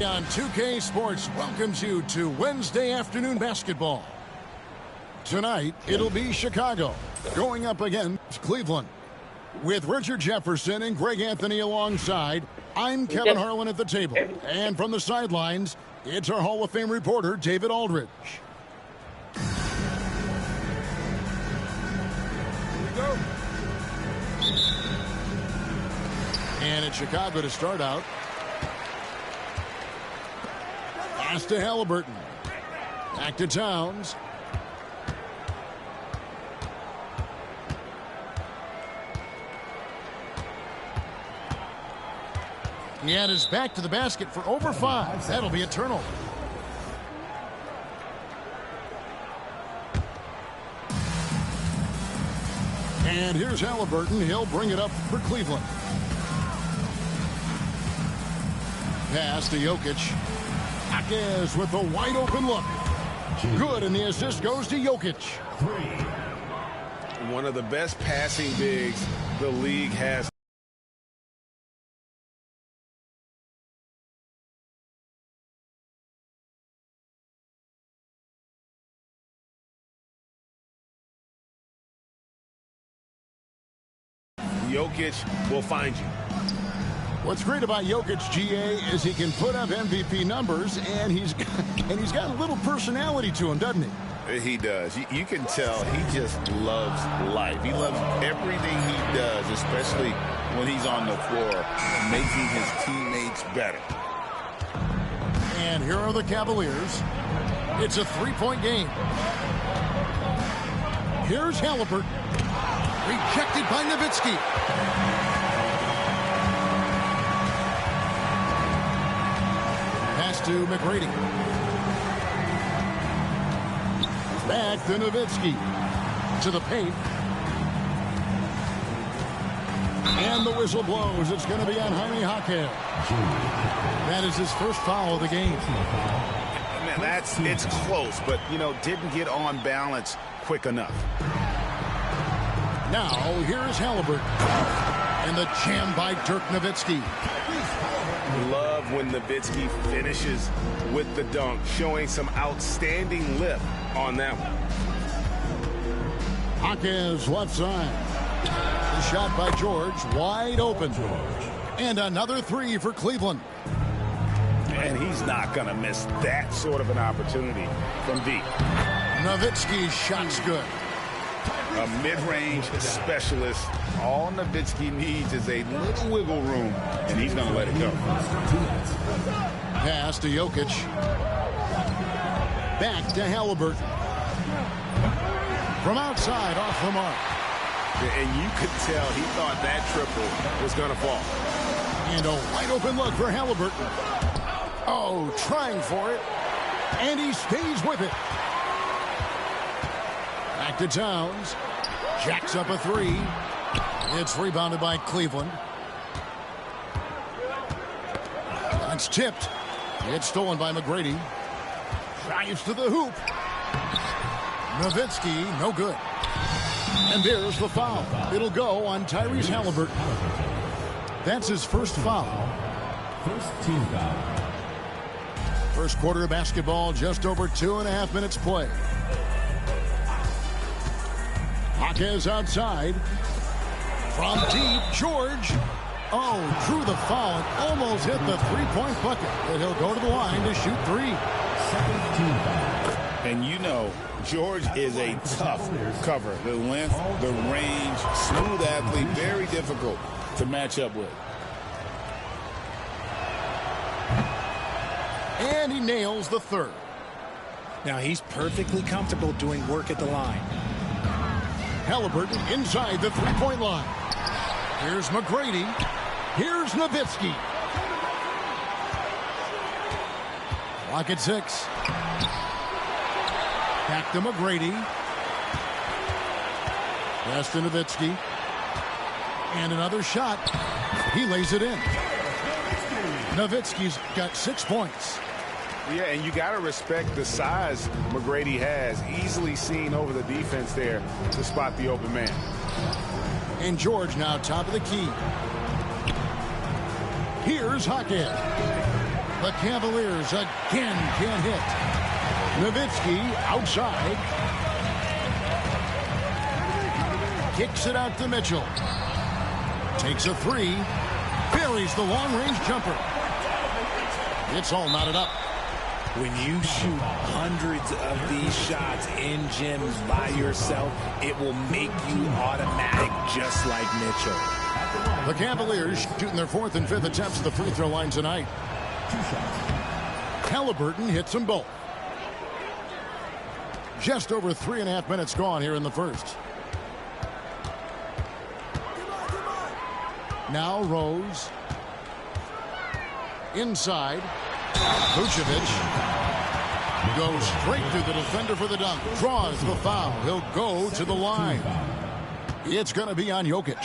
On 2K Sports welcomes you to Wednesday afternoon basketball. Tonight, it'll be Chicago going up against Cleveland. With Richard Jefferson and Greg Anthony alongside, I'm Kevin Harlan at the table. And from the sidelines, it's our Hall of Fame reporter, David Aldridge. Here we go. And it's Chicago to start out. Pass to Halliburton. Back to Towns. And is back to the basket for over 5. That'll be a turnover. And here's Halliburton. He'll bring it up for Cleveland. Pass to Jokic. Akez with a wide open look. Good, and the assist goes to Jokic. One of the best passing bigs the league has. Jokic will find you. What's great about Jokic, GA, is he can put up MVP numbers, and he's got a little personality to him, doesn't he? He does. You can tell he just loves life. He loves everything he does, especially when he's on the floor, making his teammates better. And here are the Cavaliers. It's a three-point game. Here's Halliburton. Rejected by Nowitzki. To McGrady. Back to Nowitzki. To the paint. And the whistle blows. It's going to be on Jaime Jaquez. That is his first foul of the game. Man, it's close, but, didn't get on balance quick enough. Now, here's Halliburton. And the jam by Dirk Nowitzki. Love when Nowitzki finishes with the dunk, showing some outstanding lift on that one. Jaquez left side. The shot by George, wide open. And another three for Cleveland. And he's not going to miss that sort of an opportunity from deep. Nowitzki's shot's good. A mid-range specialist. All Nowitzki needs is a little wiggle room, and he's going to let it go. Pass to Jokic. Back to Halliburton. From outside, off the mark. And you could tell he thought that triple was going to fall. And a wide open look for Halliburton. Oh, trying for it. And he stays with it. Back to Towns. Jacks up a three. It's rebounded by Cleveland. It's tipped. It's stolen by McGrady. Drives to the hoop. Nowitzki, no good. And there's the foul. It'll go on Tyrese Halliburton. That's his first foul. First team foul. First quarter of basketball, just over 2.5 minutes play. Jaquez outside. From deep, George. Oh, drew the foul and almost hit the three-point bucket. But he'll go to the line to shoot three. Second team foul. And George is a tough cover. The length, the range, smooth athlete, very difficult to match up with. And he nails the third. Now he's perfectly comfortable doing work at the line. Halliburton inside the three-point line. Here's McGrady. Here's Nowitzki. Clock at 6. Back to McGrady. Pass to Nowitzki. And another shot. He lays it in. Nowitzki's got 6 points. Yeah, and you got to respect the size McGrady has. Easily seen over the defense there to spot the open man. And George now top of the key. Here's Jaquez. The Cavaliers again can't hit. Nowitzki outside. Kicks it out to Mitchell. Takes a three. Buries the long-range jumper. It's all knotted up. When you shoot hundreds of these shots in gyms by yourself, it will make you automatic just like Mitchell. The Cavaliers shooting their fourth and fifth attempts at the free throw line tonight. Halliburton hits them both. Just over 3.5 minutes gone here in the first. Now Rose. Inside. Vucevic goes straight through the defender for the dunk. Draws the foul. He'll go to the line. It's going to be on Jokic.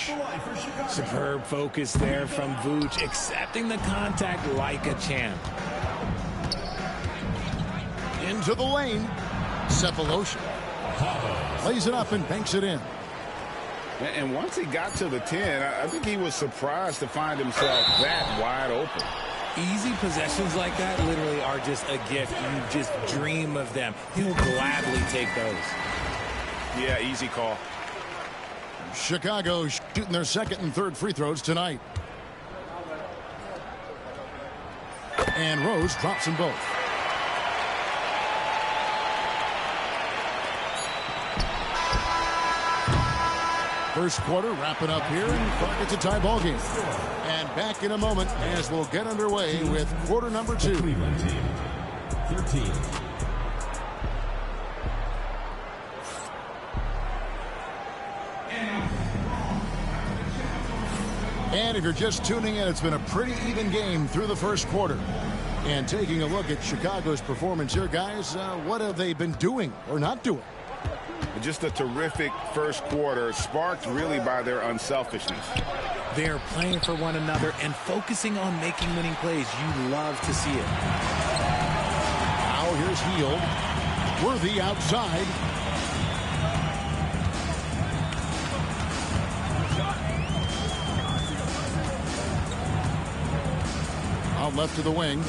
Superb focus there from Vuce, accepting the contact like a champ. Into the lane. Cephalosha lays it up and banks it in. And once he got to the 10, I think he was surprised to find himself that wide open. Easy possessions like that literally are just a gift. You just dream of them. He'll gladly take those. Yeah, easy call. Chicago shooting their second and third free throws tonight. And Rose drops them both. First quarter wrapping up here, and it's a tie ball game. And back in a moment as we'll get underway with quarter number 2. Cleveland team, 13. And if you're just tuning in, it's been a pretty even game through the first quarter. And taking a look at Chicago's performance here, guys, what have they been doing or not doing? Just a terrific first quarter, sparked really by their unselfishness. They're playing for one another and focusing on making winning plays. You love to see it. Now here's Hield. Worthy outside. Out left to the wing.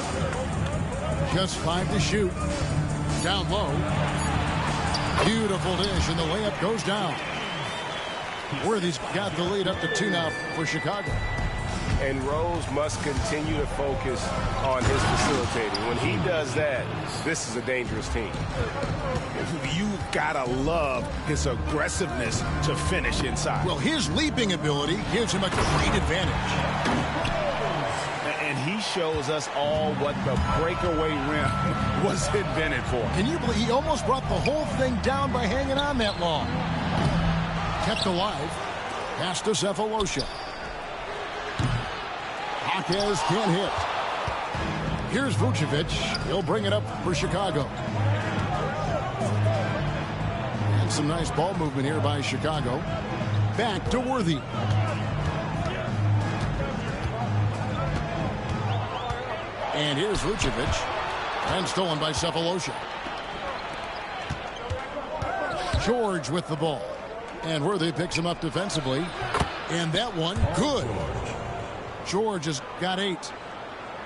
Just 5 to shoot. Down low. Beautiful dish, and the layup goes down. Worthy's got the lead up to 2 now for Chicago. And Rose must continue to focus on his facilitating. When he does that, this is a dangerous team. You gotta love his aggressiveness to finish inside. Well, his leaping ability gives him a great advantage. And he shows us all what the breakaway rim was invented for. Can you believe he almost brought the whole thing down by hanging on that long? Kept alive. Pass to Cephalosha. Jaquez can't hit. Here's Vucevic. He'll bring it up for Chicago. And some nice ball movement here by Chicago. Back to Worthy. And here's Vucevic. And stolen by Cephalosha. George with the ball. And Worthy picks him up defensively. And that one, good. George has got 8.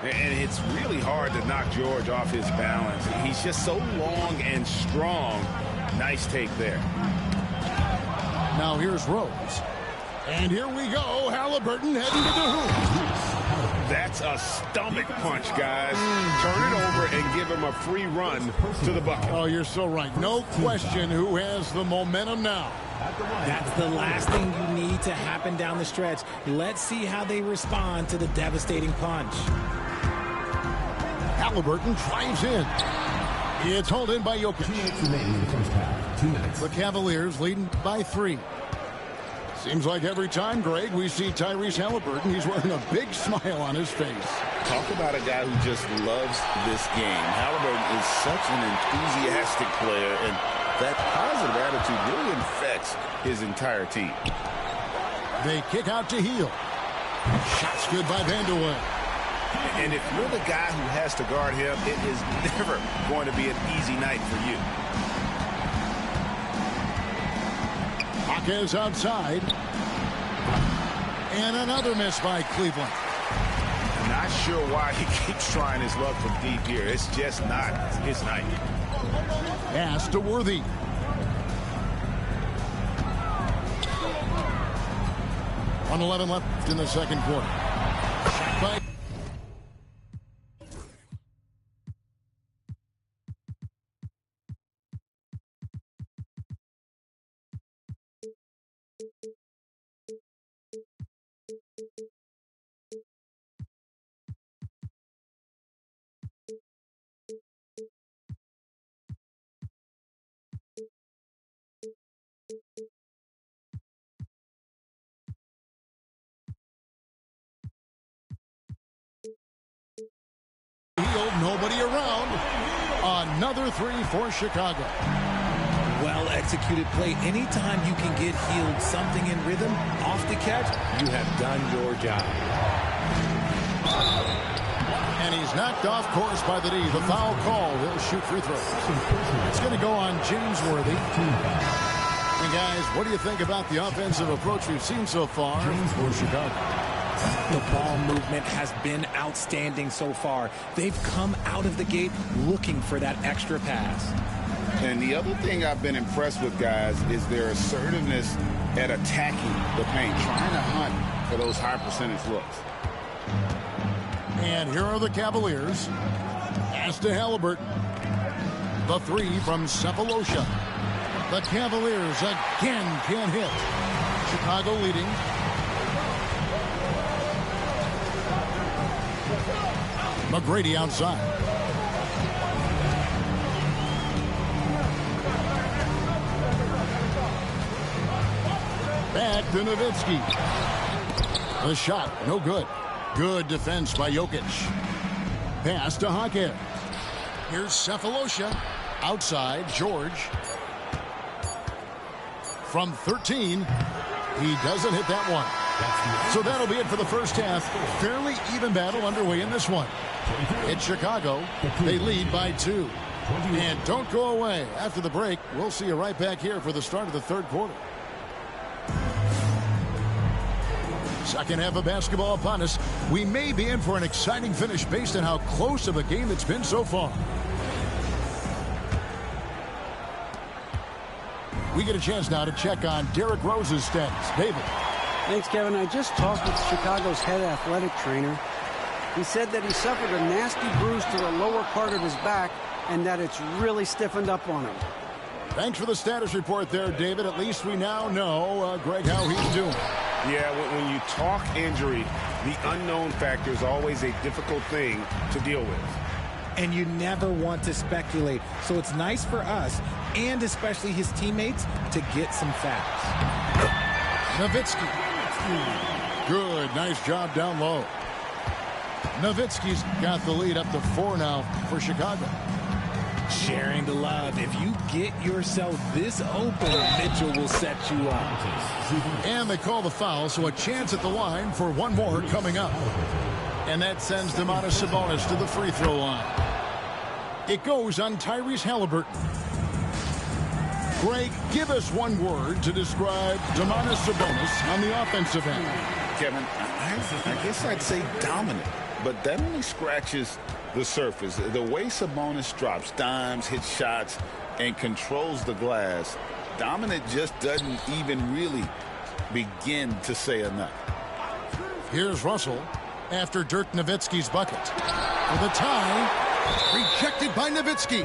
And it's really hard to knock George off his balance. He's just so long and strong. Nice take there. Now here's Rose. And here we go. Halliburton heading to the hoop. That's a stomach punch, guys. Turn it over and give him a free run to the bucket. Oh, you're so right. No question who has the momentum now. That's the last thing you need to happen down the stretch. Let's see how they respond to the devastating punch. Halliburton drives in. It's hauled in by Jokic. 2 minutes remaining in the first half. 2 minutes. The Cavaliers leading by 3. Seems like every time, Greg, we see Tyrese Halliburton, he's wearing a big smile on his face. Talk about a guy who just loves this game. Halliburton is such an enthusiastic player, and that positive attitude really infects his entire team. They kick out to Hield. Shots good by Vanderway. And if you're the guy who has to guard him, it is never going to be an easy night for you. Jaquez outside. And another miss by Cleveland. Not sure why he keeps trying his luck from deep here. It's just not his night. Pass to Worthy. .111 left in the second quarter. Shot by nobody around. Another three for Chicago. Well-executed play. Anytime you can get healed something in rhythm off the catch, you have done your job. And he's knocked off course by the D. The foul call. He'll shoot free throws. It's going to go on James Worthy. And guys, what do you think about the offensive approach we've seen so far for Chicago? The ball movement has been outstanding so far. They've come out of the gate looking for that extra pass. And the other thing I've been impressed with, guys, is their assertiveness at attacking the paint, trying to hunt for those high percentage looks. And here are the Cavaliers. Pass to Halliburton. The three from Cephalosha. The Cavaliers again can't hit. Chicago leading. McGrady outside. Back to Nowitzki. The shot, no good. Good defense by Jokic. Pass to Hawkhead. Here's Cephalosha. Outside, George. From 13, he doesn't hit that one. So that'll be it for the first half. Fairly even battle underway in this one. It's Chicago. They lead by 2. And don't go away. After the break, we'll see you right back here for the start of the third quarter. Second half of basketball upon us. We may be in for an exciting finish based on how close of a game it's been so far. We get a chance now to check on Derrick Rose's status. David. Thanks, Kevin. I just talked with Chicago's head athletic trainer. He said that he suffered a nasty bruise to the lower part of his back and that it's really stiffened up on him. Thanks for the status report there, David. At least we now know, Greg, how he's doing. Yeah, when you talk injury, the unknown factor is always a difficult thing to deal with. And you never want to speculate. So it's nice for us, and especially his teammates, to get some facts. Nowitzki. Good. Nice job down low. Nowitzki's got the lead up to 4 now for Chicago. Sharing the love. If you get yourself this open, Mitchell will set you up. And they call the foul, so a chance at the line for one more coming up. And that sends Domantas Sabonis to the free throw line. It goes on Tyrese Halliburton. Greg, give us one word to describe Domantas Sabonis on the offensive end. Kevin, I guess I'd say dominant, but that only scratches the surface. The way Sabonis drops dimes, hits shots, and controls the glass, dominant just doesn't even really begin to say enough. Here's Russell after Dirk Nowitzki's bucket. For the tie, rejected by Nowitzki.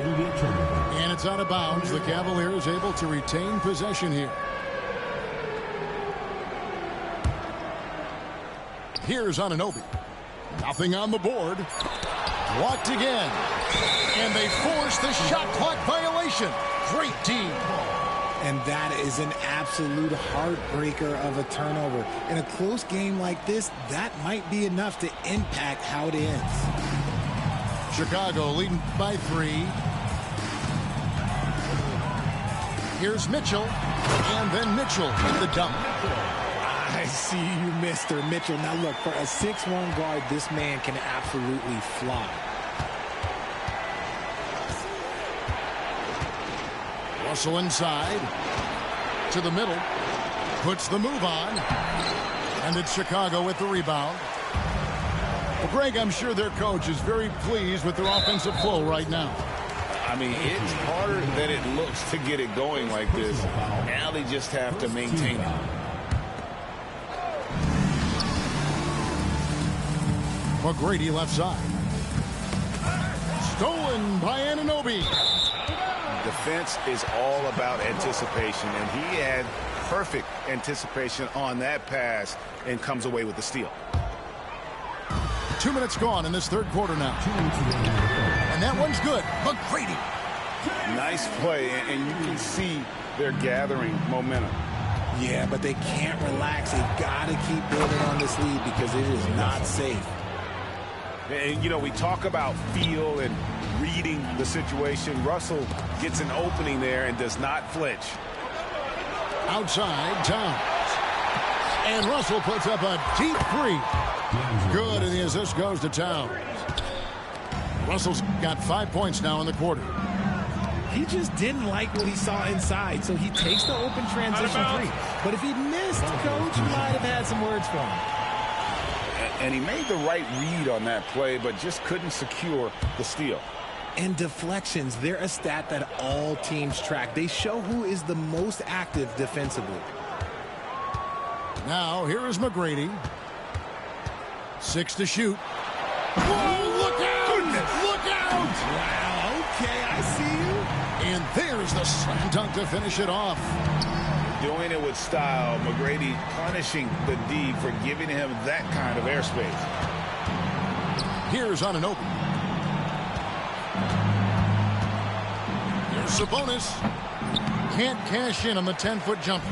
And it's out of bounds. The Cavaliers able to retain possession here. Here's Anunoby. Nothing on the board. Blocked again. And they force the shot clock violation. Great D. And that is an absolute heartbreaker of a turnover. In a close game like this, that might be enough to impact how it ends. Chicago leading by 3. Here's Mitchell. And then Mitchell in the dump. I see you, Mr. Mitchell. Now look, for a 6'1" guard, this man can absolutely fly. Russell inside to the middle, puts the move on, and it's Chicago with the rebound. Well, Greg, I'm sure their coach is very pleased with their offensive flow right now. I mean, it's harder than it looks to get it going like this. Now they just have to maintain it. McGrady left side. Stolen by Anunoby. Defense is all about anticipation, and he had perfect anticipation on that pass and comes away with the steal. 2 minutes gone in this third quarter now. And that one's good. McGrady. Nice play, and you can see they're gathering momentum. Yeah, but they can't relax. They've got to keep building on this lead because it is not safe. And, you know, we talk about feel and reading the situation. Russell gets an opening there and does not flinch. Outside, Towns. And Russell puts up a deep three. Good, and the assist goes to Towns. Russell's got 5 points now in the quarter. He just didn't like what he saw inside, so he takes the open transition three. But if he missed, Coach might have had some words for him. And he made the right read on that play, but just couldn't secure the steal. And deflections, they're a stat that all teams track. They show who is the most active defensively. Now, here is McGrady. 6 to shoot. Whoa, look out! Goodness. Look out! Wow, okay, I see you. And there's the slam dunk to finish it off. Doing it with style. McGrady punishing the D for giving him that kind of airspace. Here's Anunoby. Here's Sabonis. Can't cash in on the 10-foot jumper.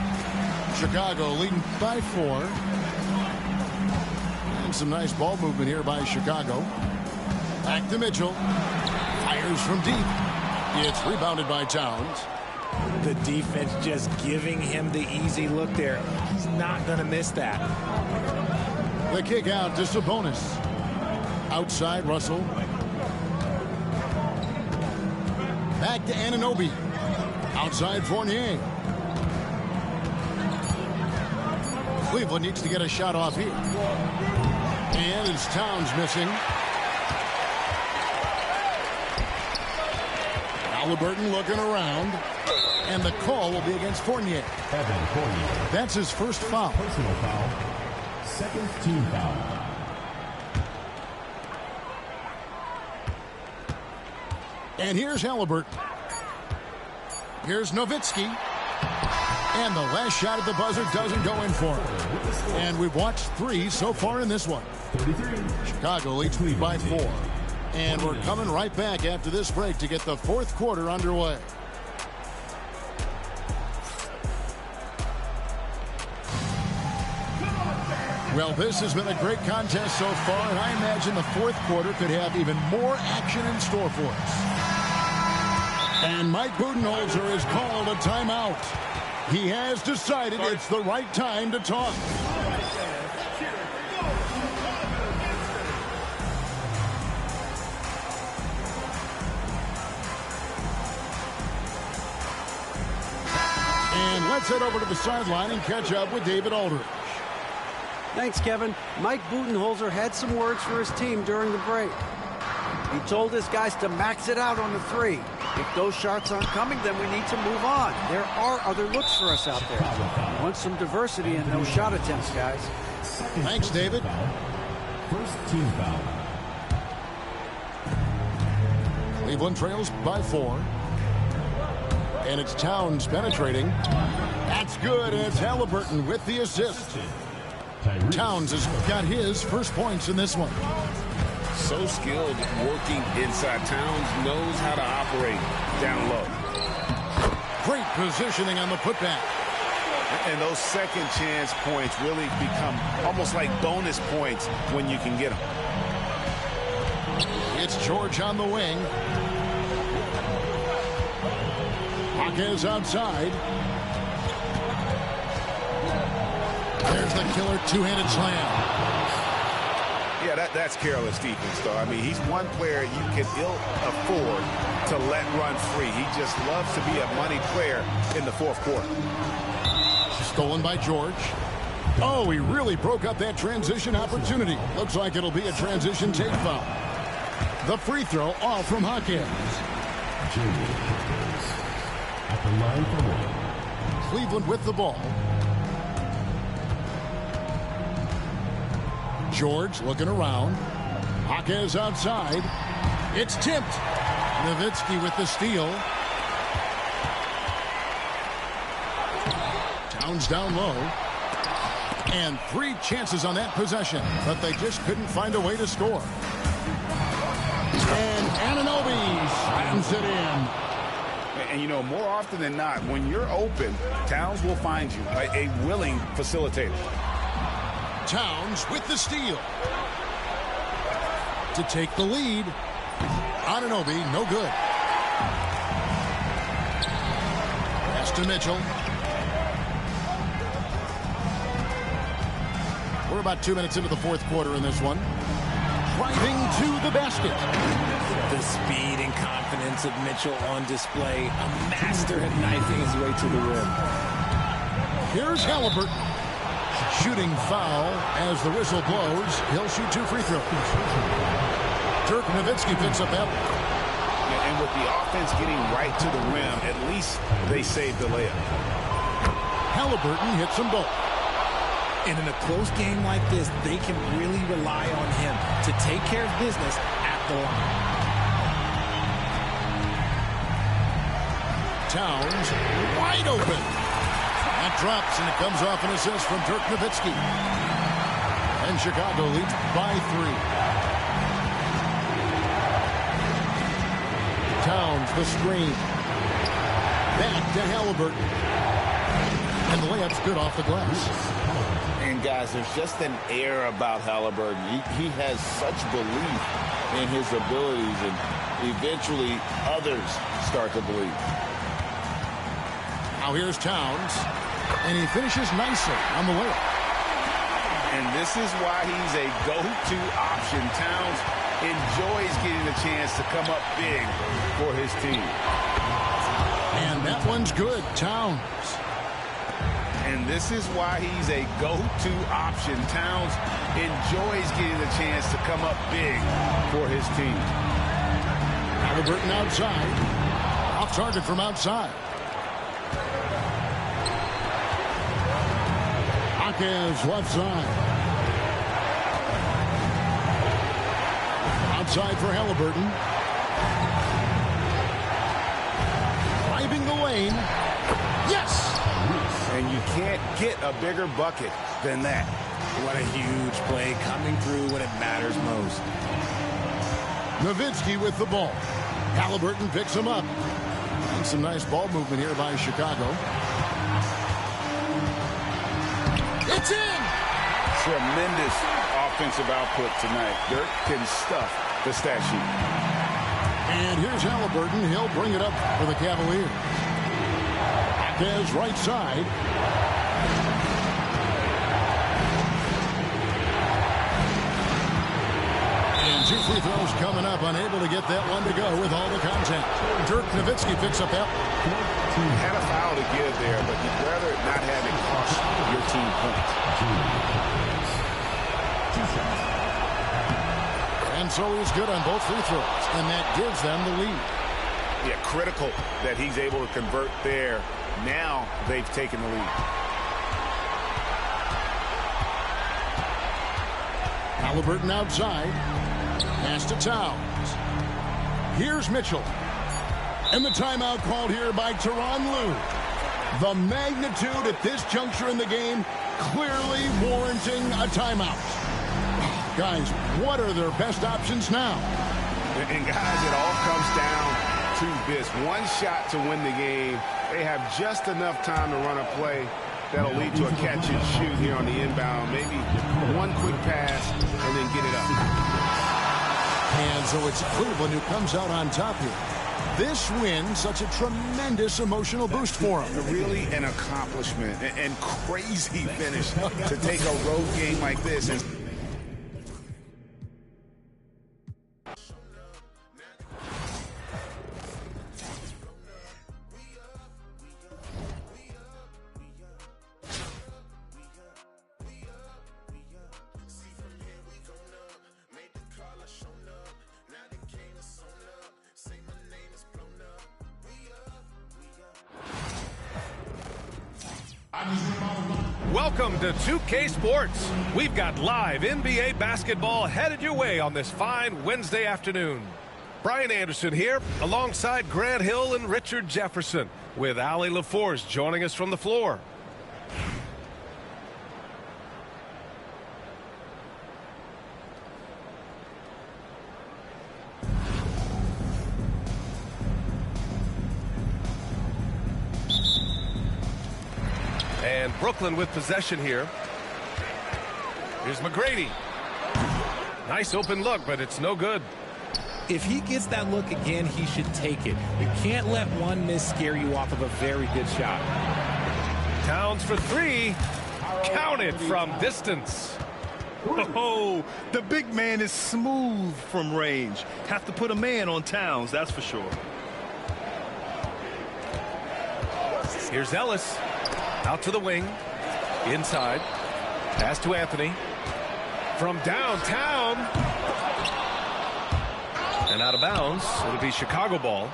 Chicago leading by 4. And some nice ball movement here by Chicago. Back to Mitchell. Fires from deep. It's rebounded by Towns. The defense just giving him the easy look there. He's not going to miss that. The kick out to Sabonis. Outside, Russell. Back to Anunoby. Outside, Fournier. Cleveland needs to get a shot off here. And it's Towns missing. Halliburton looking around. And the call will be against Fournier. Evan Fournier. That's his first foul. Personal foul. Second team foul. And here's Halliburton. Here's Nowitzki. And the last shot at the buzzer doesn't go in for him. And we've watched 3 so far in this one. 33. Chicago leads by 4. And we're coming right back after this break to get the fourth quarter underway. Well, this has been a great contest so far, and I imagine the fourth quarter could have even more action in store for us. And Mike Budenholzer has called a timeout. He has decided it's the right time to talk. And let's head over to the sideline and catch up with David Aldridge. Thanks, Kevin. Mike Budenholzer had some words for his team during the break. He told his guys to max it out on the 3. If those shots aren't coming, then we need to move on. There are other looks for us out there. We want some diversity and no shot attempts, guys. Thanks, David. First team foul. Cleveland trails by 4. And it's Towns penetrating. That's good, and it's Halliburton with the assist. Towns has got his first points in this one. So skilled working inside. Towns knows how to operate down low. Great positioning on the putback. And those second chance points really become almost like bonus points when you can get them. It's George on the wing. Hawkins outside. There's the killer two-handed slam. Yeah, that's careless defense, though. I mean, he's one player you can ill afford to let run free. He just loves to be a money player in the fourth quarter. Stolen by George. Oh, he really broke up that transition opportunity. Looks like it'll be a transition take foul. The free throw off from Hawkins. At the line for one. Cleveland with the ball. George looking around. Hawkins outside. It's tipped. Nowitzki with the steal. Towns down low. And 3 chances on that possession, but they just couldn't find a way to score. And Anunoby slams it in. And, you know, more often than not, when you're open, Towns will find you a willing facilitator. Towns with the steal. To take the lead. Anunoby, no good. Pass to Mitchell. We're about 2 minutes into the fourth quarter in this one. Driving to the basket. The speed and confidence of Mitchell on display. A master at knifing his way to the rim. Here's Halliburton. Shooting foul as the whistle blows. He'll shoot 2 free throws. Dirk Nowitzki picks up that. And with the offense getting right to the rim, at least they saved the layup. Halliburton hits them both. And in a close game like this, they can really rely on him to take care of business at the line. Towns wide open. That drops, and it comes off an assist from Dirk Nowitzki. And Chicago leads by 3. Towns, the screen. Back to Halliburton. And the layup's good off the glass. And, guys, there's just an air about Halliburton. He has such belief in his abilities, and eventually others start to believe. Now here's Towns, and he finishes nicely on the layup. And this is why he's a go-to option. Towns enjoys getting a chance to come up big for his team. And that one's good. Towns. And this is why he's a go-to option. Towns enjoys getting a chance to come up big for his team. Halliburton outside. Off target from outside. Hawkins left side. Outside for Halliburton. Driving the lane. Yes! And you can't get a bigger bucket than that. What a huge play coming through when it matters most. Nowitzki with the ball. Halliburton picks him up. And some nice ball movement here by Chicago. It's in! Tremendous offensive output tonight. Dirk can stuff the stat sheet. And here's Halliburton. He'll bring it up for the Cavaliers. His right side. And 2 free throws coming up. Unable to get that one to go with all the contact. Dirk Nowitzki picks up that. Had a foul to give there, but you'd rather not have it cost your team points. And so he's good on both free throws. And that gives them the lead. Yeah, critical that he's able to convert there. Now they've taken the lead. Halliburton outside. Pass to Towns. Here's Mitchell. And the timeout called here by Tyronn Lue. The magnitude at this juncture in the game clearly warranting a timeout. Guys, what are their best options now? And guys, it all comes down to this. One shot to win the game. They have just enough time to run a play that'll lead to a catch and shoot here on the inbound. Maybe one quick pass and then get it up. And so it's Cleveland who comes out on top here. This win, such a tremendous emotional boost for them. Really an accomplishment and crazy finish to take a road game like this. And Welcome to 2K Sports. We've got live NBA basketball headed your way on this fine Wednesday afternoon. Brian Anderson here alongside Grant Hill and Richard Jefferson with Allie LaForce joining us from the floor. And Brooklyn with possession here. Here's McGrady. Nice open look, but it's no good. If he gets that look again, he should take it. You can't let one miss scare you off of a very good shot. Towns for three. Count it from distance. Oh, the big man is smooth from range. Have to put a man on Towns, that's for sure. Here's Ellis. Out to the wing. Inside. Pass to Anthony. From downtown. And out of bounds. It'll be Chicago ball.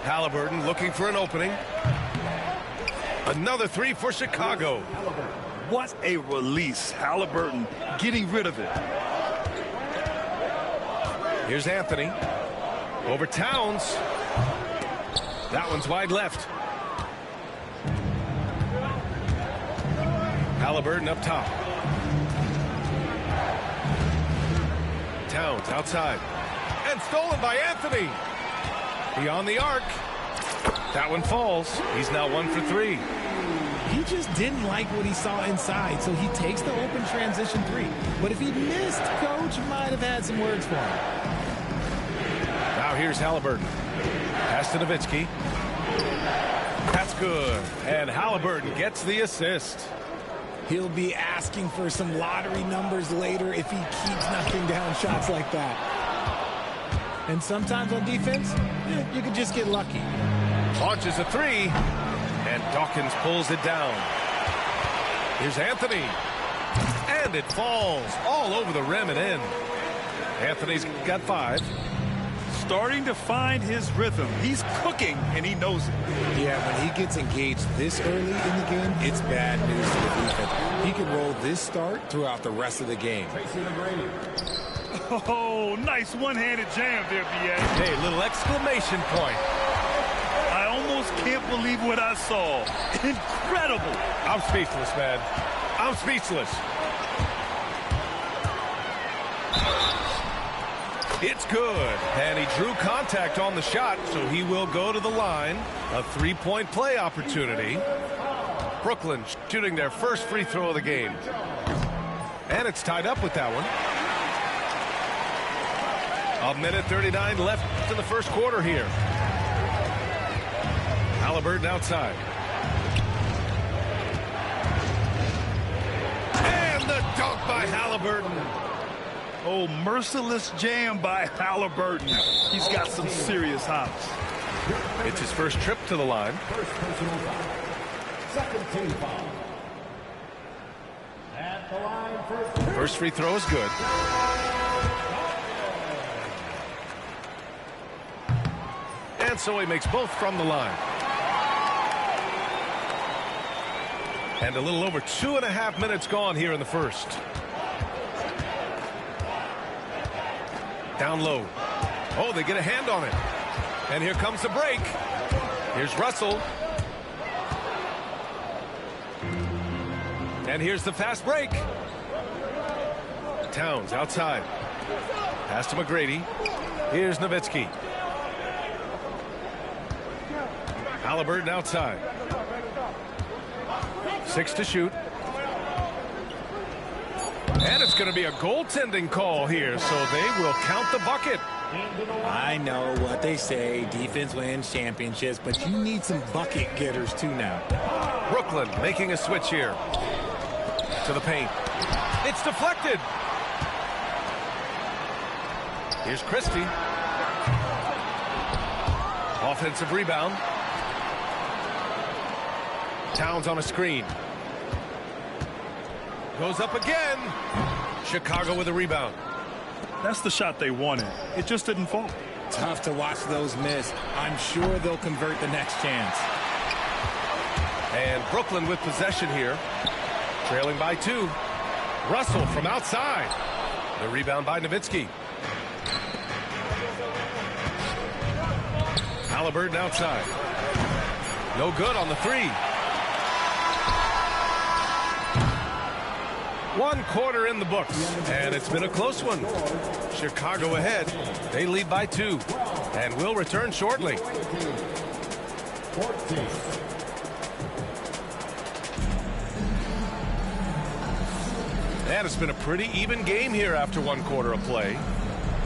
Halliburton looking for an opening. Another three for Chicago. What a release. Halliburton getting rid of it. Here's Anthony. Over Towns. That one's wide left. Halliburton up top. Towns outside. And stolen by Anthony. Beyond the arc. That one falls. He's now 1 for 3. He just didn't like what he saw inside, so he takes the open transition three. But if he missed, Coach might have had some words for him. Now here's Halliburton. Pass to Nowitzki. That's good. And Halliburton gets the assist. He'll be asking for some lottery numbers later if he keeps knocking down shots like that. And sometimes on defense, you can just get lucky. Launches a three. And Dawkins pulls it down. Here's Anthony. And it falls all over the rim and in. Anthony's got 5. Starting to find his rhythm. He's cooking, and he knows it. Yeah, when he gets engaged this early in the game, it's bad news for the defense. He can roll this start throughout the rest of the game. Oh, nice one-handed jam there, B.A. Hey, little exclamation point. I almost can't believe what I saw. Incredible. I'm speechless, man. I'm speechless. It's good. And he drew contact on the shot, so he will go to the line. A 3-point play opportunity. Brooklyn shooting their first free throw of the game. And it's tied up with that one. 1:39 left in the first quarter here. Halliburton outside. And the dunk by Halliburton. Oh, merciless jam by Halliburton. He's got some serious hops. It's his first trip to the line. First personal foul. Second team foul. At the line First free throw is good. And so he makes both from the line. And a little over 2.5 minutes gone here in the first. Down low. Oh, they get a hand on it. And here comes the break. Here's Russell. And here's the fast break. Towns outside. Pass to McGrady. Here's Nowitzki. Halliburton outside. 6 to shoot. And it's going to be a goaltending call here, so they will count the bucket. I know what they say, defense wins championships, but you need some bucket getters too now. Brooklyn making a switch here. To the paint. It's deflected. Here's Christie. Offensive rebound. Towns on a screen. Goes up again. Chicago with a rebound. That's the shot they wanted. It just didn't fall. Tough to watch those miss. I'm sure they'll convert the next chance. And Brooklyn with possession here. Trailing by 2. Russell from outside. The rebound by Nowitzki. Halliburton outside. No good on the 3. 1 quarter in the books, and it's been a close one. Chicago ahead. They lead by 2, and will return shortly. And it's been a pretty even game here after 1 quarter of play.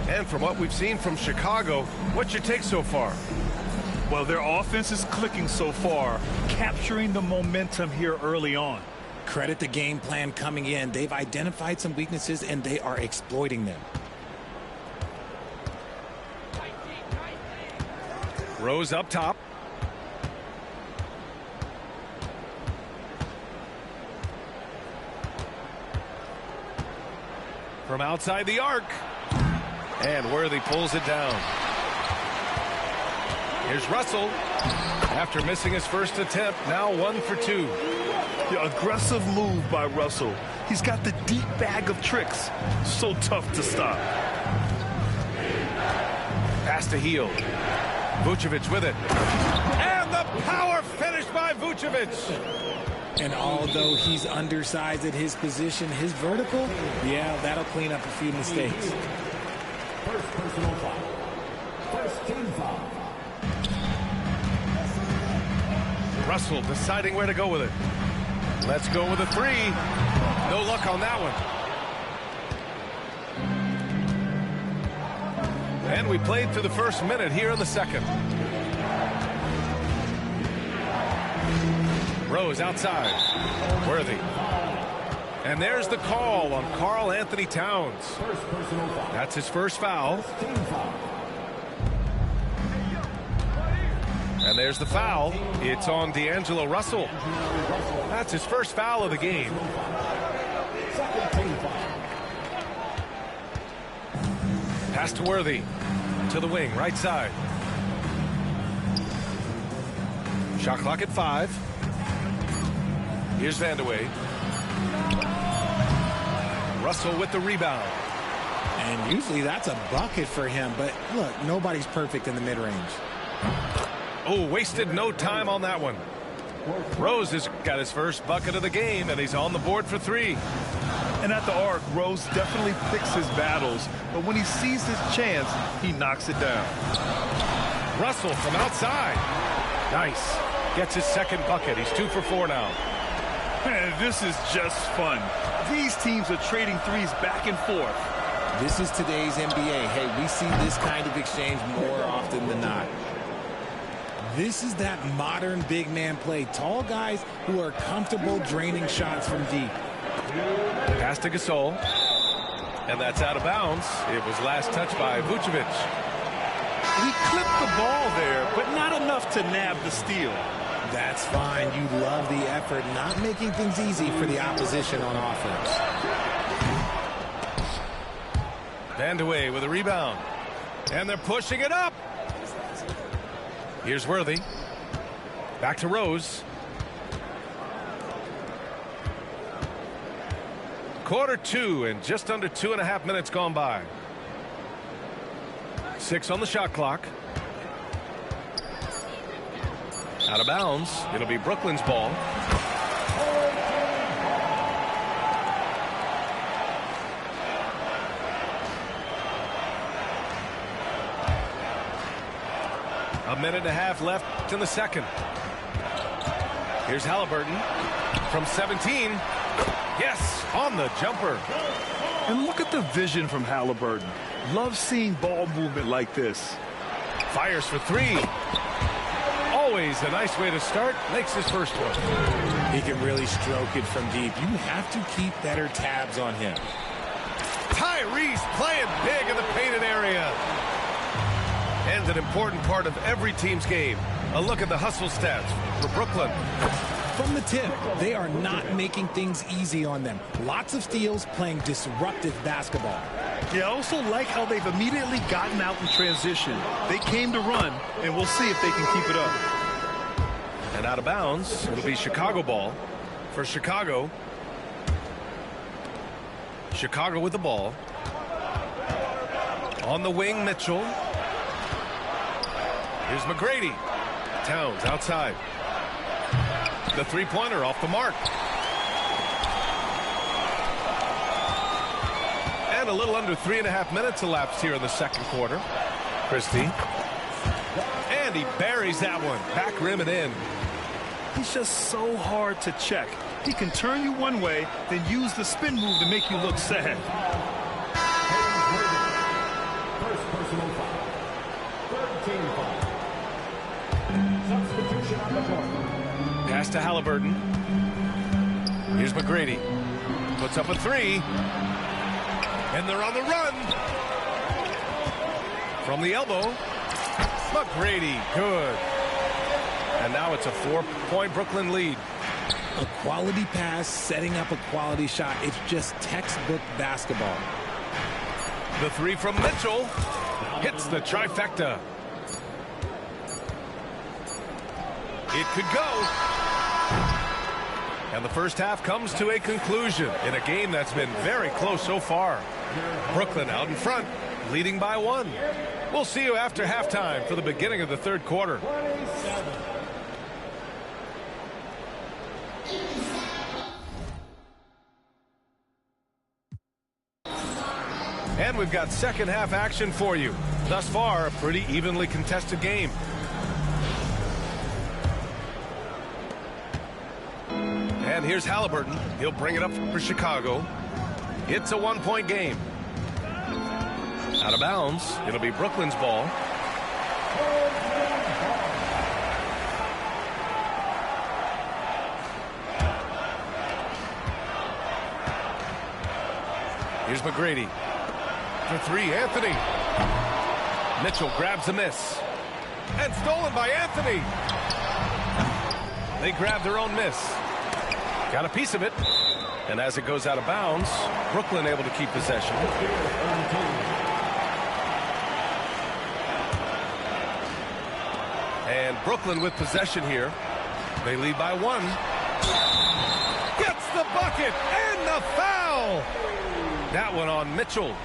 And from what we've seen from Chicago, what's your take so far? Well, their offense is clicking so far, capturing the momentum here early on. Credit the game plan coming in. They've identified some weaknesses, and they are exploiting them. Rose up top. From outside the arc. And Worthy pulls it down. Here's Russell. After missing his first attempt, now 1 for 2. The aggressive move by Russell. He's got the deep bag of tricks. So tough to stop. Pass to Heel. Vucevic with it. And the power finish by Vucevic. And although he's undersized at his position, his vertical, yeah, that'll clean up a few mistakes. First personal foul. First team foul. Russell deciding where to go with it. Let's go with a 3. No luck on that one. And we played through the first minute here in the second. Rose outside. Worthy. And there's the call on Karl Anthony Towns. That's his first foul. And there's the foul. It's on D'Angelo Russell. That's his first foul of the game. Pass to Worthy. To the wing, right side. Shot clock at 5. Here's Vandeweghe. Russell with the rebound. And usually that's a bucket for him, but look, nobody's perfect in the mid-range. Oh, wasted no time on that one. Rose has got his first bucket of the game, and he's on the board for 3. And at the arc, Rose definitely picks his battles, but when he sees his chance, he knocks it down. Russell from outside. Nice. Gets his second bucket. He's 2 for 4 now. Man, this is just fun. These teams are trading threes back and forth. This is today's NBA. Hey, we see this kind of exchange more often than not. This is that modern big man play. Tall guys who are comfortable draining shots from deep. Pass to Gasol. And that's out of bounds. It was last touched by Vucevic. He clipped the ball there, but not enough to nab the steal. That's fine. You love the effort, not making things easy for the opposition on offense. Vandeweghe with a rebound. And they're pushing it up. Here's Worthy. Back to Rose. Quarter 2 and just under 2.5 minutes gone by. 6 on the shot clock. Out of bounds. It'll be Brooklyn's ball. A minute and a half left in the second. Here's Halliburton from 17. Yes, on the jumper. And look at the vision from Halliburton. Love seeing ball movement like this. Fires for 3. Always a nice way to start. Makes his first one. He can really stroke it from deep. You have to keep better tabs on him. Tyrese playing big in the painted area. And an important part of every team's game. A look at the hustle stats for Brooklyn. From the tip, they are not making things easy on them. Lots of steals, playing disruptive basketball. Yeah, I also like how they've immediately gotten out in transition. They came to run, and we'll see if they can keep it up. And out of bounds, it'll be Chicago ball for Chicago. Chicago with the ball. On the wing, Mitchell. Here's McGrady. Towns outside. The three-pointer off the mark. And a little under 3.5 minutes elapsed here in the second quarter. Christie. And he buries that one. Back rim and in. He's just so hard to check. He can turn you one way, then use the spin move to make you look sad. First personal foul. Third team foul. Substitution on the court. Pass to Halliburton. Here's McGrady. Puts up a three. And they're on the run. From the elbow. McGrady, good. And now it's a 4-point Brooklyn lead. A quality pass, setting up a quality shot. It's just textbook basketball. The three from Mitchell hits the trifecta. It could go. And the first half comes to a conclusion in a game that's been very close so far. Brooklyn out in front, leading by 1. We'll see you after halftime for the beginning of the third quarter. 27. And we've got second half action for you. Thus far, a pretty evenly contested game. And here's Halliburton. He'll bring it up for Chicago. It's a 1-point game. Out of bounds. It'll be Brooklyn's ball. Here's McGrady. For three, Anthony. Mitchell grabs a miss. And stolen by Anthony. They grab their own miss. Got a piece of it. And as it goes out of bounds, Brooklyn able to keep possession. And Brooklyn with possession here. They lead by 1. Gets the bucket and the foul. That one on Mitchell.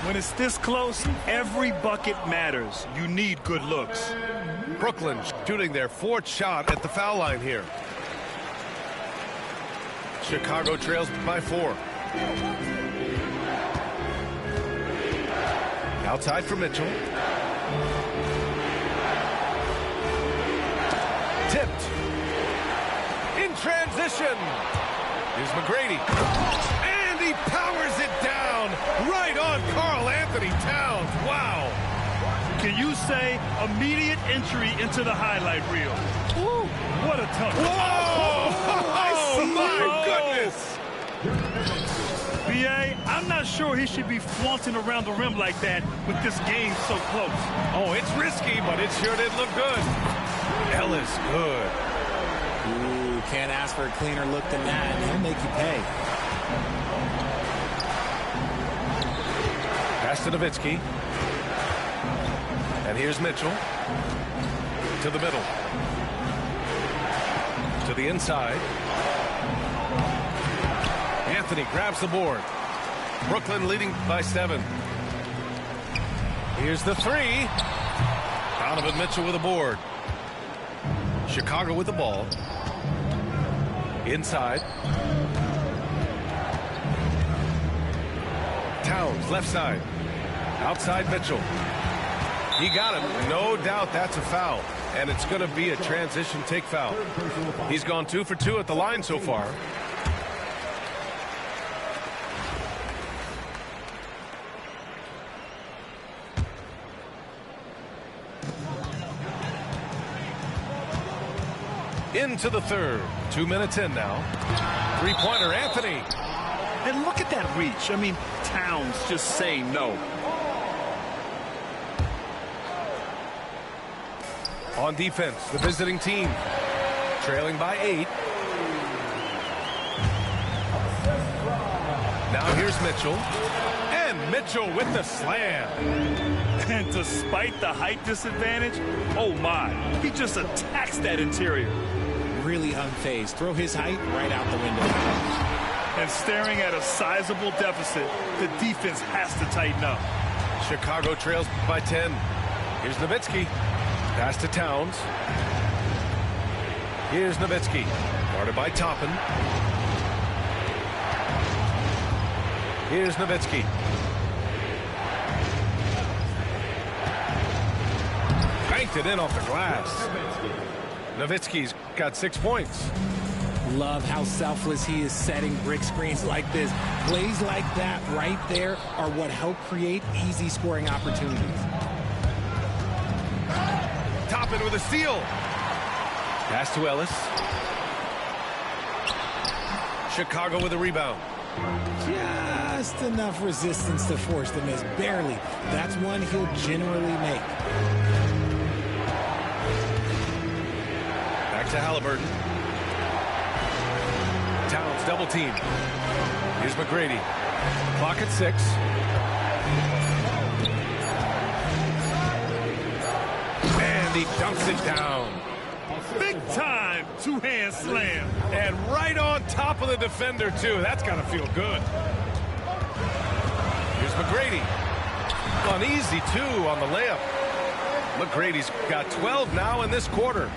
When it's this close, every bucket matters. You need good looks. Brooklyn shooting their 4th shot at the foul line here. Chicago trails by 4. Outside for Mitchell. Tipped. In transition. Here's McGrady. And he powers it down right on Karl Anthony Towns. Wow. Can you say immediate entry into the highlight reel? Woo, what a touch. Whoa! Oh, my goodness. B.A., I'm not sure he should be flaunting around the rim like that with this game so close. Oh, it's risky, but it sure did look good. Ellis, good. Ooh, can't ask for a cleaner look than that, and he'll make you pay. Pass to Nowitzki. And here's Mitchell. To the middle. To the inside. Anthony grabs the board. Brooklyn leading by 7. Here's the three. Donovan Mitchell with a board. Chicago with the ball. Inside. Towns, left side. Outside Mitchell. He got him. No doubt that's a foul. And it's going to be a transition take foul. He's gone 2 for 2 at the line so far. Into the third. 2 minutes in now. Three-pointer, Anthony. And look at that reach. I mean, Towns just say no. On defense, the visiting team. Trailing by 8. Now here's Mitchell. And Mitchell with the slam. And despite the height disadvantage, oh my, he just attacks that interior. Really unfazed. Throw his height right out the window. And staring at a sizable deficit, the defense has to tighten up. Chicago trails by 10. Here's Nowitzki. Pass to Towns. Here's Nowitzki. Guarded by Toppin. Here's Nowitzki. Banked it in off the glass. Nowitzki's got 6 points. Love how selfless he is setting brick screens like this. Plays like that right there are what help create easy scoring opportunities. Toppin with a steal. Pass to Ellis. Chicago with a rebound. Just enough resistance to force the miss. Barely. That's one he'll generally make. Back to Halliburton. Towns double team. Here's McGrady. Clock at 6. And he dunks it down. Big time two-hand slam. And right on top of the defender, too. That's got to feel good. Here's McGrady. Uneasy, too, on the layup. McGrady's got 12 now in this quarter.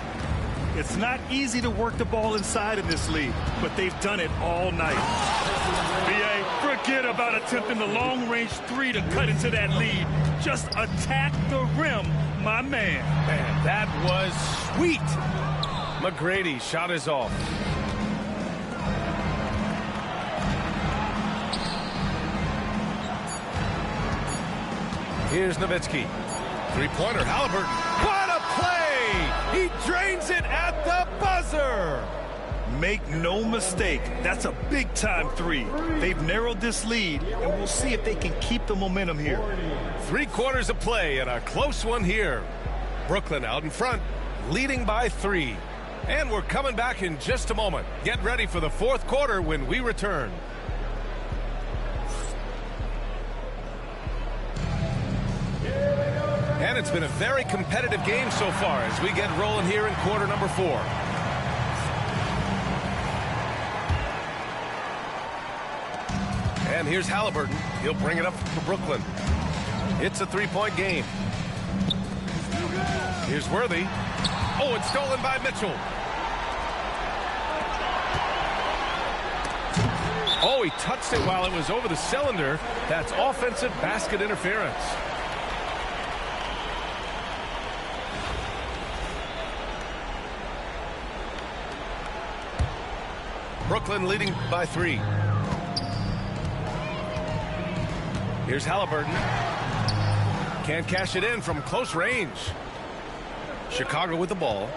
It's not easy to work the ball inside in this league, but they've done it all night. BA, forget about attempting the long-range three to cut into that lead. Just attack the rim, my man. Man, that was sweet. McGrady shot is off. Here's Nowitzki. Three-pointer, Halliburton. What a play! He drains it at the buzzer. Make no mistake, that's a big-time three. They've narrowed this lead, and we'll see if they can keep the momentum here. 3 quarters of play and a close one here. Brooklyn out in front, leading by 3. And we're coming back in just a moment. Get ready for the 4th quarter when we return. And it's been a very competitive game so far as we get rolling here in quarter number 4. And here's Halliburton. He'll bring it up for Brooklyn. It's a 3-point game. Here's Worthy. Oh, it's stolen by Mitchell. Oh, he touched it while it was over the cylinder. That's offensive basket interference. Brooklyn leading by 3. Here's Halliburton. Can't cash it in from close range. Chicago with the ball.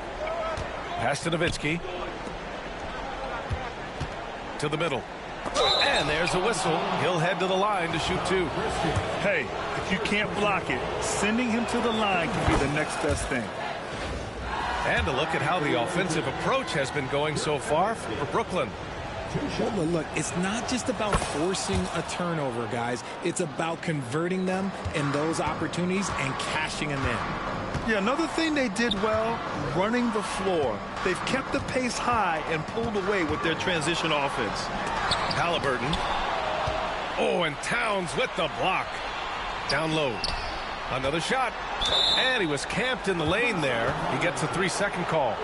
Pass to Nowitzki. To the middle. And there's a whistle. He'll head to the line to shoot 2. Hey, if you can't block it, sending him to the line can be the next best thing. And a look at how the offensive approach has been going so far for Brooklyn. Well, look, it's not just about forcing a turnover, guys. It's about converting them in those opportunities and cashing them in. Yeah, another thing they did well, running the floor. They've kept the pace high and pulled away with their transition offense. Halliburton. Oh, and Towns with the block. Down low. Another shot. And he was camped in the lane there. He gets a 3-second call.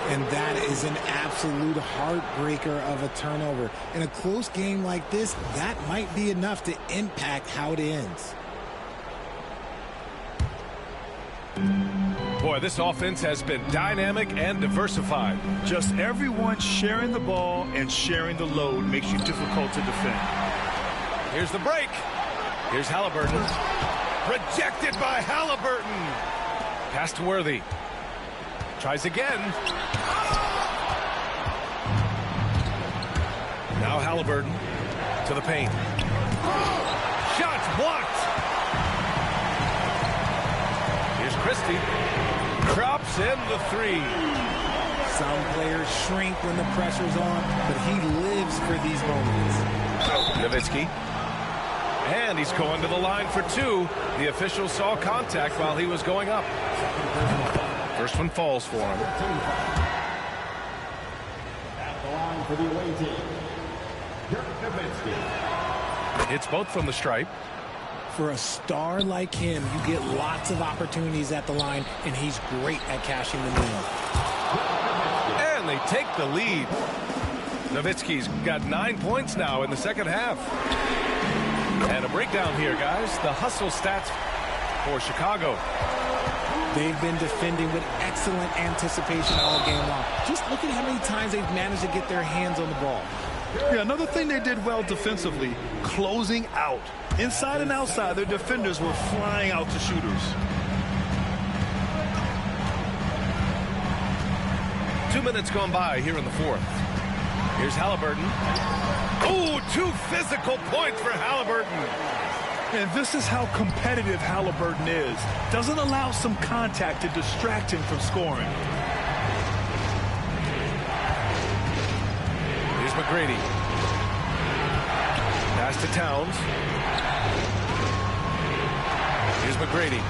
And that is an absolute heartbreaker of a turnover. In a close game like this, that might be enough to impact how it ends. Boy, this offense has been dynamic and diversified. Just everyone sharing the ball and sharing the load makes you difficult to defend. Here's the break. Here's Halliburton. Rejected by Halliburton. Pass to Worthy. Tries again. Now Halliburton to the paint. Shots blocked. Here's Christie. Drops in the 3. Some players shrink when the pressure's on, but he lives for these moments. Nowitzki. And he's going to the line for two. The official saw contact while he was going up. First one falls for him. At the line for the away team, It's both from the stripe. For a star like him, you get lots of opportunities at the line, and he's great at cashing them in. And they take the lead. Nowitzki's got 9 points now in the second half. And a breakdown here, guys. The hustle stats for Chicago. They've been defending with excellent anticipation all game long. Just look at how many times they've managed to get their hands on the ball. Yeah, another thing they did well defensively, closing out. Inside and outside, their defenders were flying out to shooters. 2 minutes gone by here in the fourth. Here's Halliburton. Oh, 2 physical points for Halliburton. And this is how competitive Halliburton is. Doesn't allow some contact to distract him from scoring. Here's McGrady. Pass to Towns. Here's McGrady.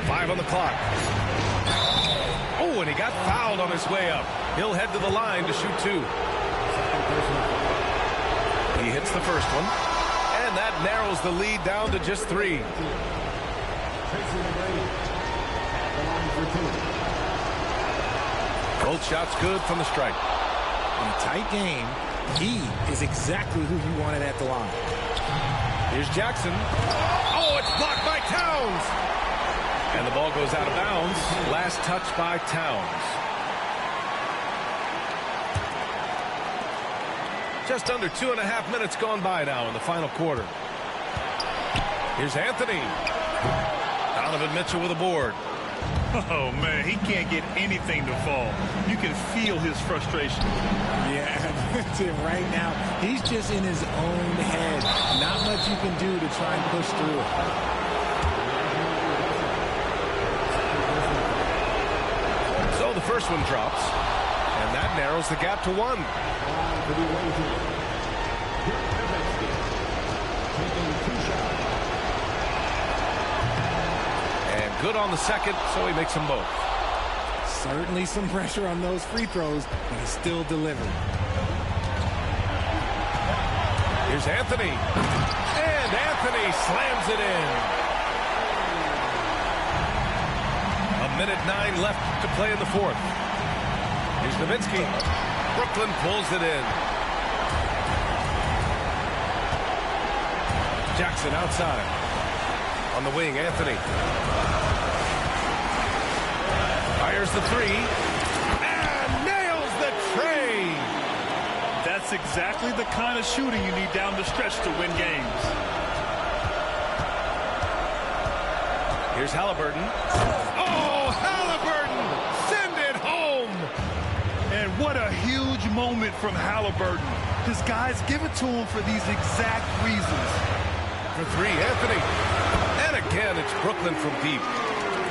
5 on the clock. Oh, and he got fouled on his way up. He'll head to the line to shoot 2. He hits the first one. And that narrows the lead down to just 3. Both shots good from the stripe. In a tight game, he is exactly who you wanted at the line. Here's Jackson. Oh, it's blocked by Towns. And the ball goes out of bounds. Last touch by Towns. Just under 2.5 minutes gone by now in the final quarter. Here's Anthony. Donovan Mitchell with a board. Oh, man, he can't get anything to fall. You can feel his frustration. Yeah, that's it right now. He's just in his own head. Not much you can do to try and push through it. So the first one drops, and that narrows the gap to 1. And good on the second, so he makes them both. Certainly some pressure on those free throws, but he still delivered. Here's Anthony. And Anthony slams it in. 1:09 left to play in the fourth. Here's Nowitzki. Brooklyn pulls it in. Jackson outside. On the wing, Anthony. Fires the 3. And nails the tray. That's exactly the kind of shooting you need down the stretch to win games. Here's Halliburton. Oh, Halliburton! Send it home! And what a huge moment from Halliburton. His guys give it to him for these exact reasons. For 3, Anthony. And again, it's Brooklyn from deep.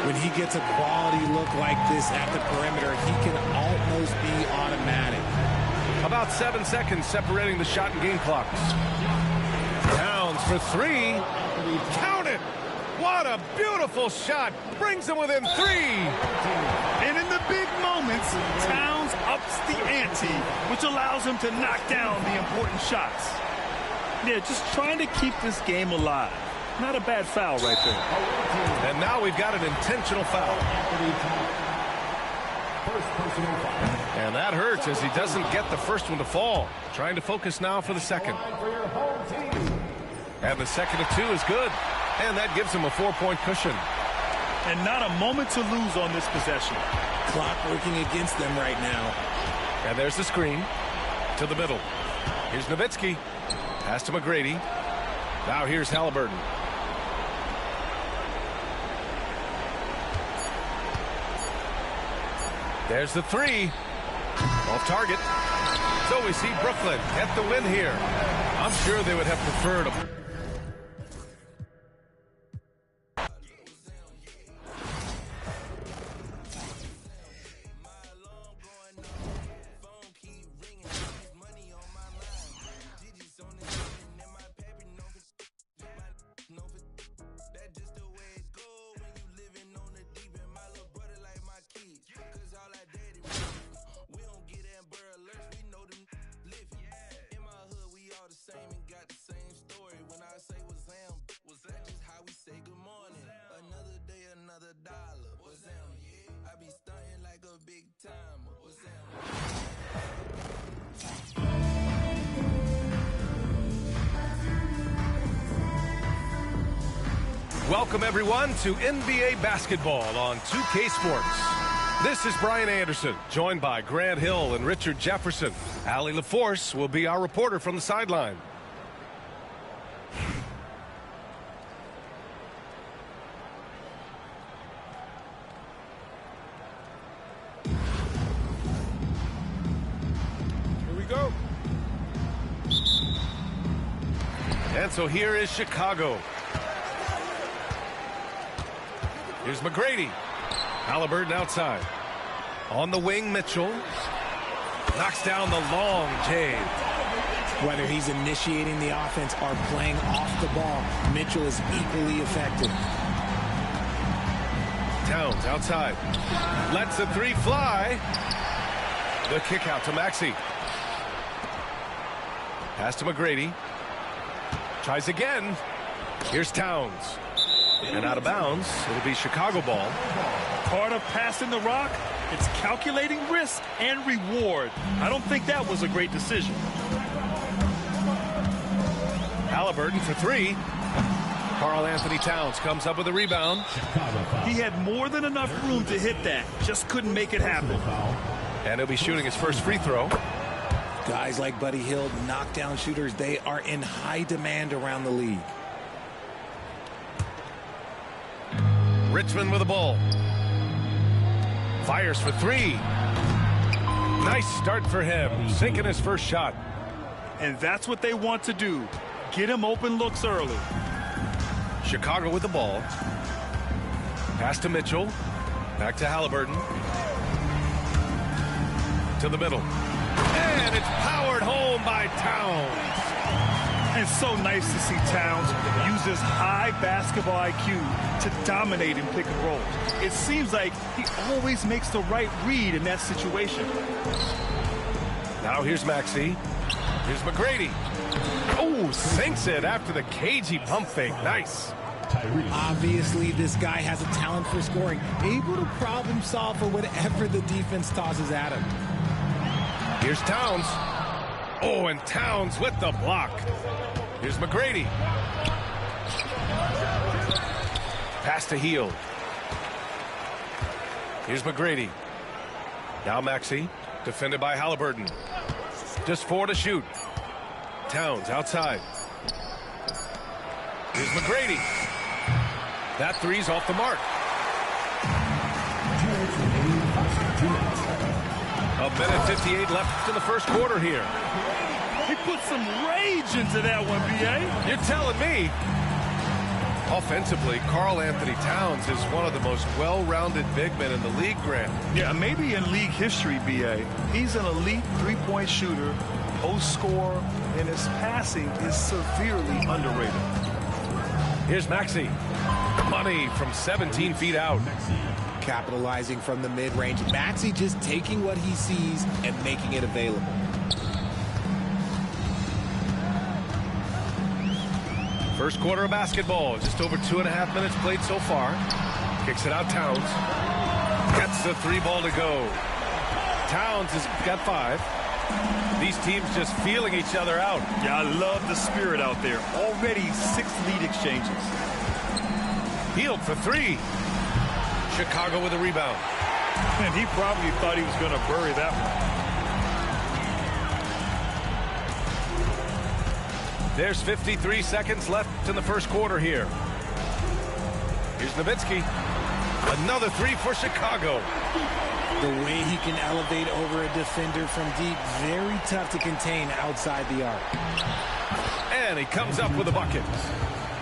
When he gets a quality look like this at the perimeter, he can almost be automatic. About 7 seconds separating the shot and game clocks. Towns for 3. Count it! What a beautiful shot. Brings them within 3. And in the big moments, Towns ups the ante, which allows him to knock down the important shots. Yeah, just trying to keep this game alive. Not a bad foul right there. And now we've got an intentional foul. And that hurts as he doesn't get the first one to fall. Trying to focus now for the second. And the second of 2 is good. And that gives him a 4-point cushion. And not a moment to lose on this possession. Clock working against them right now. And there's the screen to the middle. Here's Nowitzki. Pass to McGrady. Now here's Halliburton. There's the 3. Off target. So we see Brooklyn get the win here. I'm sure they would have preferred a... Welcome, everyone, to NBA basketball on 2K Sports. This is Brian Anderson, joined by Grant Hill and Richard Jefferson. Allie LaForce will be our reporter from the sideline. Here we go. And so here is Chicago. Here's McGrady. Halliburton outside. On the wing, Mitchell. Knocks down the long J. Whether he's initiating the offense or playing off the ball, Mitchell is equally effective. Towns outside. Lets the three fly. The kick out to Maxey. Pass to McGrady. Tries again. Here's Towns. And out of bounds. It'll be Chicago ball. Part of passing the rock, it's calculating risk and reward. I don't think that was a great decision. Halliburton for three. Karl Anthony Towns comes up with a rebound. He had more than enough room to hit that. Just couldn't make it happen. And he'll be shooting his first free throw. Guys like Buddy Hield, knockdown shooters, they are in high demand around the league. Richmond with the ball. Fires for three. Nice start for him, sinking his first shot. And that's what they want to do. Get him open looks early. Chicago with the ball. Pass to Mitchell. Back to Halliburton. To the middle. And it's powered home by Towns. And so nice to see Towns use his high basketball IQ to dominate in pick and roll. It seems like he always makes the right read in that situation. Now here's Maxey. Here's McGrady. Oh, sinks it after the cagey pump fake. Nice. Obviously, this guy has a talent for scoring, able to problem solve for whatever the defense tosses at him. Here's Towns. Oh, and Towns with the block. Here's McGrady. Pass to Hield. Here's McGrady. Now Maxey, defended by Halliburton. Just four to shoot. Towns outside. Here's McGrady. That three's off the mark. A minute 58 left in the first quarter here. He put some rage into that one, B.A. You're telling me. Offensively, Karl Anthony Towns is one of the most well-rounded big men in the league, Grant. Yeah, maybe in league history, B.A. He's an elite three-point shooter, post scorer, and his passing is severely underrated. Here's Maxey. Money from 17 feet out. Capitalizing from the mid-range. Maxey just taking what he sees and making it available. First quarter of basketball. Just over 2.5 minutes played so far. Kicks it out Towns. Gets the three ball to go. Towns has got 5. These teams just feeling each other out. Yeah, I love the spirit out there. Already 6 lead exchanges. Hield for 3. Chicago with a rebound. And he probably thought he was going to bury that one. There's 53 seconds left in the first quarter here. Here's Nowitzki. Another three for Chicago. The way he can elevate over a defender from deep, very tough to contain outside the arc. And he comes up with a bucket.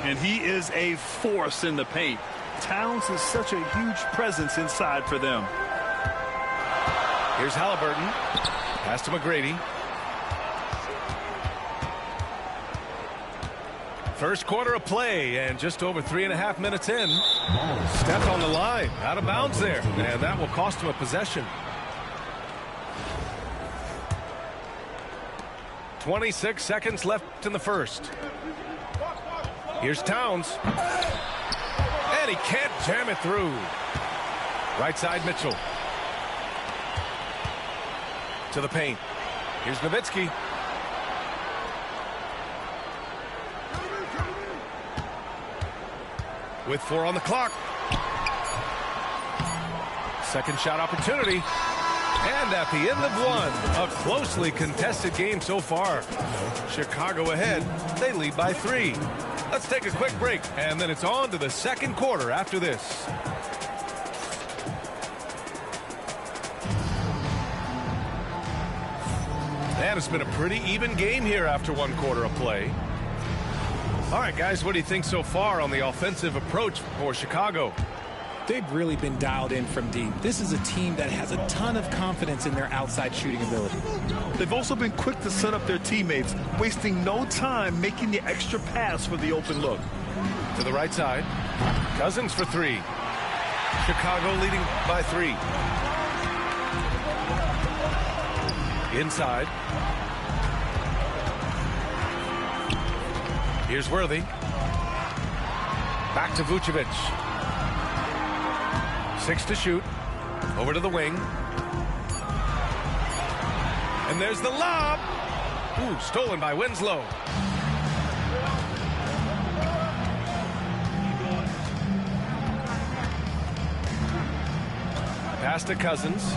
And he is a force in the paint. Towns is such a huge presence inside for them. Here's Halliburton. Pass to McGrady. First quarter of play, and just over 3.5 minutes in. Stepped on the line, out of bounds there, and that will cost him a possession. 26 seconds left in the first. Here's Towns. And he can't jam it through. Right side, Mitchell. To the paint. Here's Nowitzki. with 4 on the clock. Second shot opportunity. And at the end of one, a closely contested game so far. Chicago ahead. They lead by 3. Let's take a quick break, and then it's on to the second quarter after this. And it's been a pretty even game here after 1 quarter of play. All right, guys, what do you think so far on the offensive approach for Chicago? They've really been dialed in from deep. This is a team that has a ton of confidence in their outside shooting ability. They've also been quick to set up their teammates, wasting no time making the extra pass for the open look. To the right side. Cousins for 3. Chicago leading by 3. Inside. Here's Worthy. Back to Vucevic. 6 to shoot. Over to the wing. And there's the lob. Ooh, stolen by Winslow. Pass to Cousins.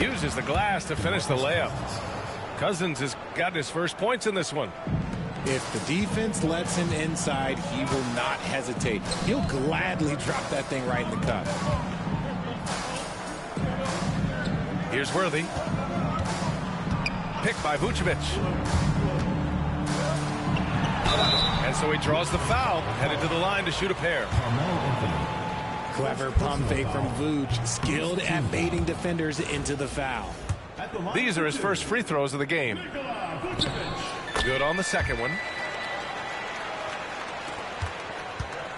Uses the glass to finish the layup. Cousins has got his first points in this one. If the defense lets him inside, he will not hesitate. He'll gladly drop that thing right in the cup. Here's Worthy. Picked by Vucevic. And so he draws the foul, headed to the line to shoot a pair. Clever pump fake from Vooch, skilled at baiting defenders into the foul. These are his first free throws of the game. Good on the second one.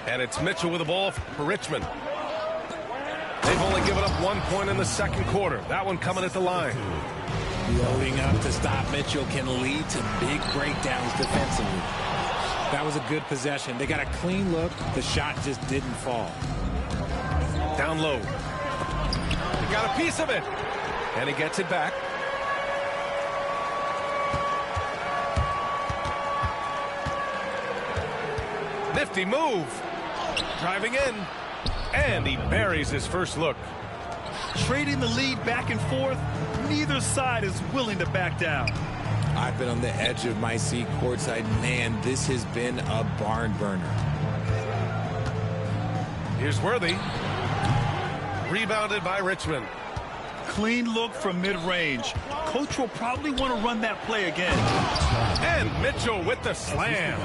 And it's Mitchell with the ball for Richmond. They've only given up 1 point in the second quarter. That one coming at the line. Loading up to stop Mitchell can lead to big breakdowns defensively. That was a good possession. They got a clean look. The shot just didn't fall. Down low. He got a piece of it. And he gets it back. Nifty move. Driving in. And he buries his first look. Trading the lead back and forth, neither side is willing to back down. I've been on the edge of my seat courtside. Man, this has been a barn burner. Here's Worthy. Rebounded by Richmond. Clean look from mid-range. Coach will probably want to run that play again. And Mitchell with the slam.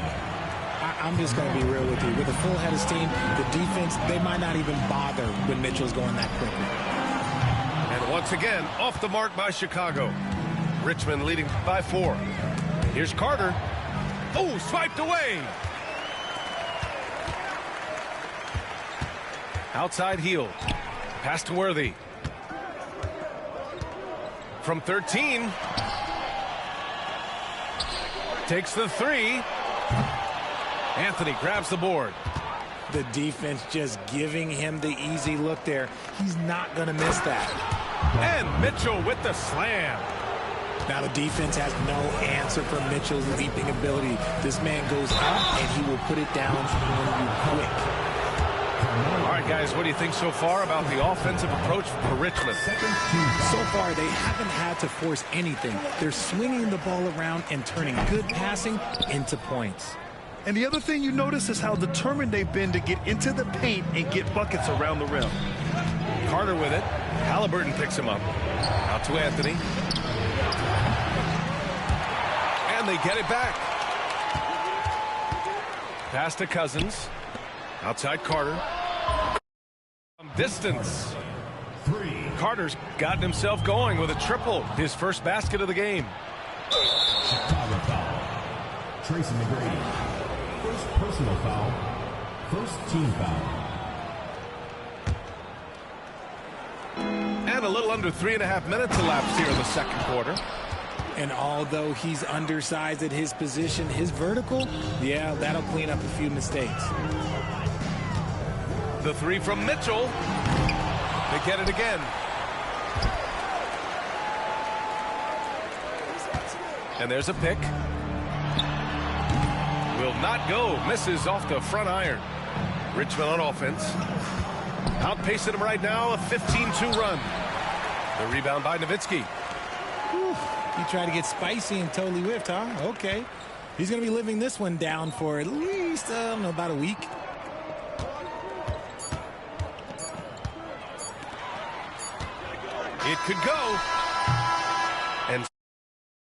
I'm just going to be real with you. With a full head of steam, the defense, they might not even bother when Mitchell's going that quickly. And once again, off the mark by Chicago. Richmond leading by 4. Here's Carter. Oh, swiped away. Outside heel. Pass to Worthy. From 13. Takes the 3. Anthony grabs the board. The defense just giving him the easy look there. He's not going to miss that. And Mitchell with the slam. Now the defense has no answer for Mitchell's leaping ability. This man goes up and he will put it down on you quick. All right, guys, what do you think so far about the offensive approach for Richmond? So far, they haven't had to force anything. They're swinging the ball around and turning good passing into points. And the other thing you notice is how determined they've been to get into the paint and get buckets around the rim. Carter with it. Halliburton picks him up. Out to Anthony. And they get it back. Pass to Cousins. Outside Carter. From distance. Carter's gotten himself going with a triple. His first basket of the game. Chicago foul. Tracy McGrady. First personal foul. First team foul. And a little under 3.5 minutes elapsed here in the second quarter. And although he's undersized at his position, his vertical, yeah, that'll clean up a few mistakes. The 3 from Mitchell. They get it again. And there's a pick. Will not go. Misses off the front iron. Richmond on offense. Outpacing him right now, a 15-2 run. The rebound by Nowitzki. He tried to get spicy and totally whiffed, huh? Okay. He's going to be living this one down for at least, I don't know, about a week. It could go.